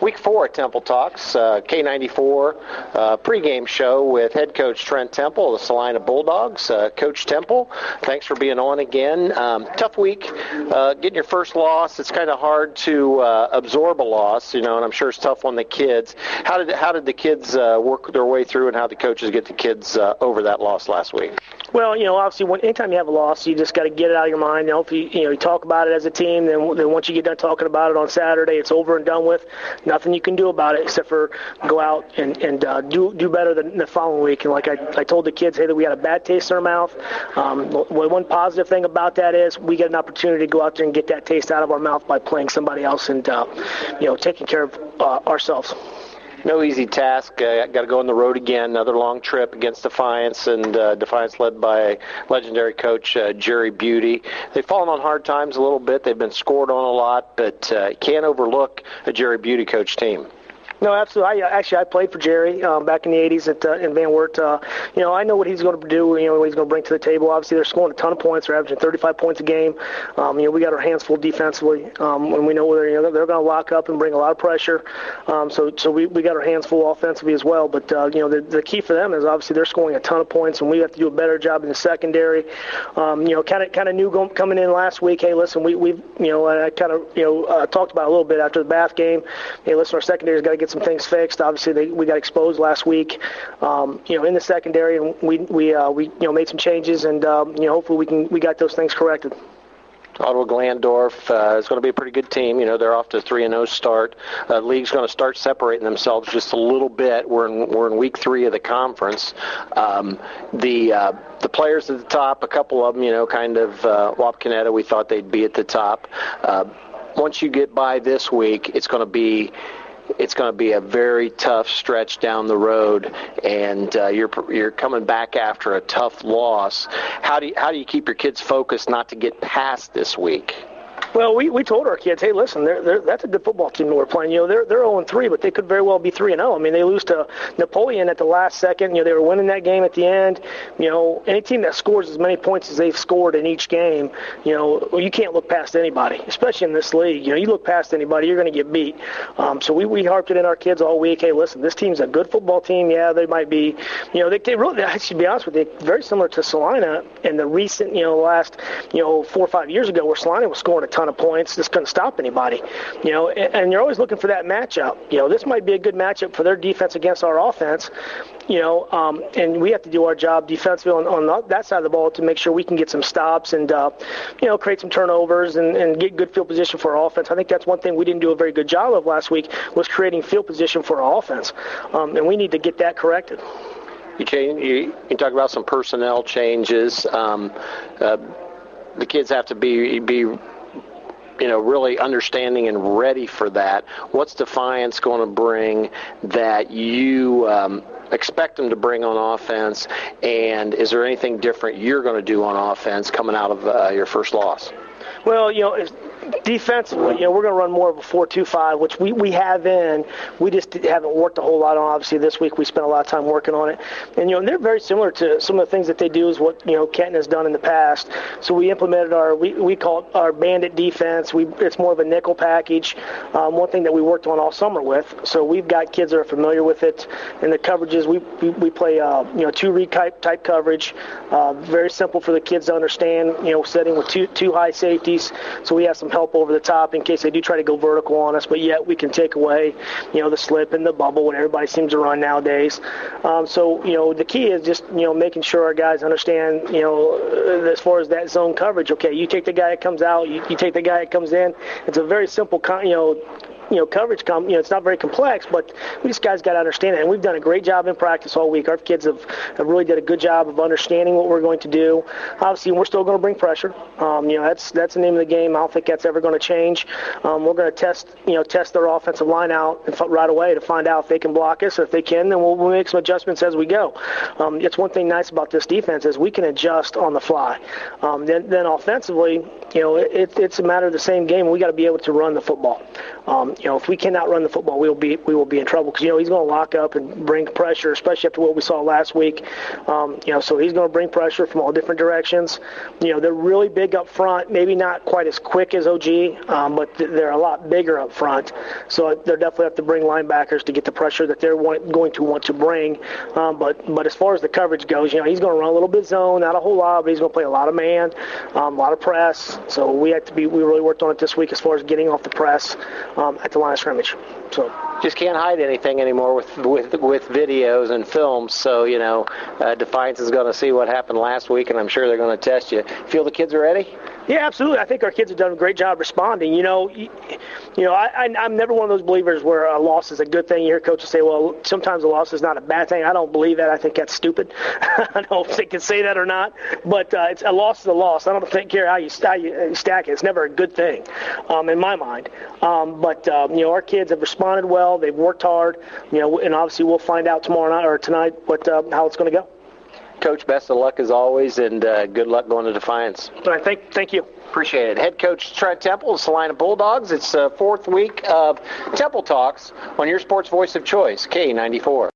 Week 4 at Temple Talks, K94 pregame show with head coach Trent Temple of the Celina Bulldogs. Coach Temple, thanks for being on again. Tough week, getting your first loss. It's kind of hard to absorb a loss, and I'm sure it's tough on the kids. How did the kids work their way through, and how did the coaches get the kids over that loss last week? Well, obviously, anytime you have a loss, you just got to get it out of your mind. If you talk about it as a team, then once you get done talking about it on Saturday, it's over and done with. Nothing you can do about it except for go out and do better than the following week. And like I told the kids, hey, that we had a bad taste in our mouth. One positive thing about that is we get an opportunity to go out there and get that taste out of our mouth by playing somebody else and taking care of ourselves. No easy task. Got to go on the road again. Another long trip against Defiance, and Defiance led by legendary coach Jerry Beauty. They've fallen on hard times a little bit. They've been scored on a lot, but can't overlook a Jerry Beauty coach team. No, absolutely. I played for Jerry back in the 80s in Van Wert. I know what he's going to do, what he's going to bring to the table. Obviously, they're scoring a ton of points. They're averaging 35 points a game. We got our hands full defensively, and we know they're going to lock up and bring a lot of pressure. So we got our hands full offensively as well. But, the key for them is obviously they're scoring a ton of points, and we have to do a better job in the secondary. Kind of knew coming in last week, hey, listen, we've I kind of, talked about it a little bit after the Bath game. Hey, listen, our secondary's got to get some things fixed. Obviously, we got exposed last week, in the secondary, and we made some changes, and hopefully we got those things corrected. Ottawa Glandorf is going to be a pretty good team. They're off to a 3-0 start. League's going to start separating themselves just a little bit. We're in week 3 of the conference. The players at the top, a couple of them, kind of Wapconeta, we thought they'd be at the top. Once you get by this week, it's going to be a very tough stretch down the road, and you're coming back after a tough loss. How do you keep your kids focused not to get past this week? Well, we told our kids, hey, listen, that's a good football team that we're playing. They're 0-3, but they could very well be 3-0. I mean, they lose to Napoleon at the last second. They were winning that game at the end. Any team that scores as many points as they've scored in each game, you can't look past anybody, especially in this league. You look past anybody, you're going to get beat. So we harped it in our kids all week. Hey, listen, this team's a good football team. Yeah, they might be, they really, I should be honest with you, very similar to Celina in the recent, last, 4 or 5 years ago, where Celina was scoring a ton of points, just couldn't stop anybody, and you're always looking for that matchup. This might be a good matchup for their defense against our offense, and we have to do our job defensively on that side of the ball to make sure we can get some stops and, create some turnovers and get good field position for our offense. I think that's one thing we didn't do a very good job of last week, was creating field position for our offense, and we need to get that corrected. You talk about some personnel changes. The kids have to be really understanding and ready for that. What's Defiance going to bring that you expect them to bring on offense, and is there anything different you're going to do on offense coming out of your first loss? Well, defensively, we're going to run more of a 4-2-5, which we have in. We just haven't worked a whole lot on. Obviously, this week we spent a lot of time working on it. And, they're very similar to some of the things that they do is what, Kenton has done in the past. So we implemented we call it our bandit defense. It's more of a nickel package, one thing that we worked on all summer with. So we've got kids that are familiar with it. And the coverages, we play, 2-read type coverage, very simple for the kids to understand, setting with two high safeties. So we have some help over the top in case they do try to go vertical on us, but yet we can take away, the slip and the bubble when everybody seems to run nowadays. So, the key is just, making sure our guys understand, as far as that zone coverage, okay, you take the guy that comes out, you take the guy that comes in. It's a very simple, coverage, it's not very complex, but we just guys got to understand it. And we've done a great job in practice all week. Our kids have really did a good job of understanding what we're going to do. Obviously, we're still going to bring pressure. That's the name of the game. I don't think that's ever going to change. We're going to test their offensive line out right away to find out if they can block us. If they can, then we'll make some adjustments as we go. It's one thing nice about this defense is we can adjust on the fly. Then offensively, it's a matter of the same game. We got to be able to run the football. If we cannot run the football, we will be in trouble because he's going to lock up and bring pressure, especially after what we saw last week. So he's going to bring pressure from all different directions. They're really big up front, maybe not quite as quick as OG, but they're a lot bigger up front. So they'll definitely have to bring linebackers to get the pressure that they're going to want to bring. But as far as the coverage goes, he's going to run a little bit zone, not a whole lot, but he's going to play a lot of man, a lot of press. So we really worked on it this week as far as getting off the press at the line of scrimmage. So just can't hide anything anymore with videos and films. So Defiance is going to see what happened last week, and I'm sure they're going to test you. Feel the kids are ready? Yeah, absolutely. I think our kids have done a great job responding. I'm never one of those believers where a loss is a good thing. You hear coaches say, well, sometimes a loss is not a bad thing. I don't believe that. I think that's stupid. I don't know if they can say that or not. But it's a loss is a loss. I don't care how you stack it. It's never a good thing in my mind. But our kids have responded well. They've worked hard. And obviously we'll find out tomorrow night or tonight how it's going to go. Coach, best of luck as always, and good luck going to Defiance. All right, thank you. Appreciate it. Head Coach Trent Temple, the Celina Bulldogs. It's the fourth week of Temple Talks on your sports voice of choice, K94.